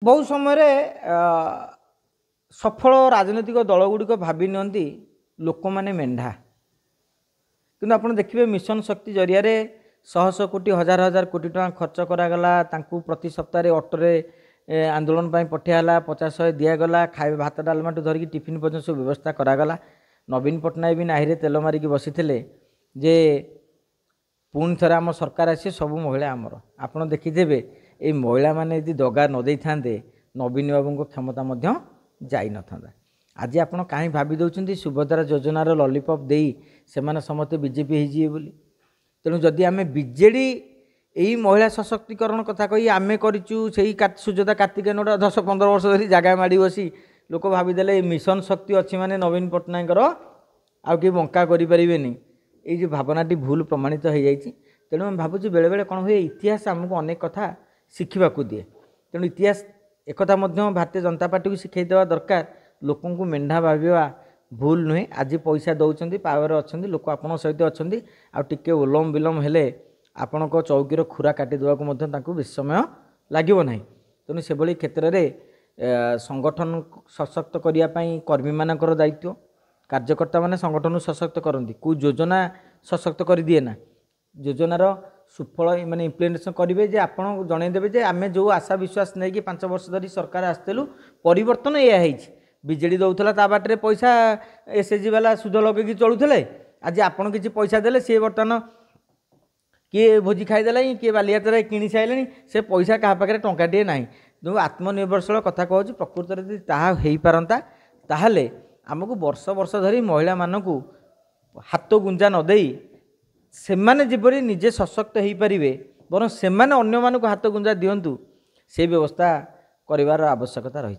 बहु समय सफल राजनैतिक दलगुड़िक भावी नियंती लोक मैंने मेढ़ा किंतु आप देखिए मिशन शक्ति जरिया शह शह कोटी हजार हजार कोटी टका खर्च करागला प्रति सप्ताह ऑटोरे आंदोलन पठाला 50-100 दिगला खाए भात डालमा धरिकी टिफिन पर्यटन सब व्यवस्था करागला। नवीन पट्टनायक भी नाहिरे तेल मारिकी बसी जे पुणी थे आम सरकार आसी सब महिला आमर आपड़ देखिथे ये महिला मैंने यदि दगा नदे था नवीन बाबू क्षमता जाई न था। आज आप कहीं भावी दौरान सुभद्रा योजनार लॉलीपॉप दे से समस्ते बीजेपी हो तेणु जदि आम बीजेडी यही महिला सशक्तिकरण कथा कही आम करूँ सुजाता कार्तिकेयन 10-15 वर्ष धरी जगह माड़ी बसी लोक भावीदे मिशन शक्ति अच्छी माने नवीन पट्टनायक आउ कि बंका करें ये भावनाटी भूल प्रमाणित हो जाती। तेणु मैं भावुँ बेले बेले कौन हुए इतिहास आमको अनेक कथा शिखा दिए। तेणु इतिहास एक भारतीय जनता पार्टी को शिखाई देवा दरकार लोक मेढ़ा भावा भूल नुहे। आज पैसा दौरान पावर अच्छा लोक आप सहित अच्छा आगे उलम विलम हेले आपण चौकीर खुरा काटिदेवा बेस समय लगे ना। तेणु से क्षेत्र में संगठन सशक्त करने कर्मी मान दायित्व कार्यकर्ता माने संगठन सशक्त करती को योजना सशक्त कर दिए ना योजनार सुफल माने इम्प्लीमेंटेशन करेंगे जे आप जनईदेवे जे आम जो आशा विश्वास नहीं कि 5 वर्ष धरी सरकार आसलु परिवर्तन यह बीजेडी दौला ता बाटे पैसा एसएचजी वाला सुध लगे चलुले आज आपड़ किसी पैसा देले सी बर्तमान किए भोजी खाईदेला किए बालियात्रा किणी सारे से पैसा क्या पाखे टंकाटे ना। जो आत्मनिर्भरशील कथा कहूँ प्रकृत में यदि ताहा हो पारंता ताहले आमको वर्ष वर्ष धरी महिला मानू हाथ गुंजा नदे से जपरी निजे सशक्त हो पारे बर से अन्य मानक हाथ गुंजा दिंतु से व्यवस्था करार आवश्यकता रही।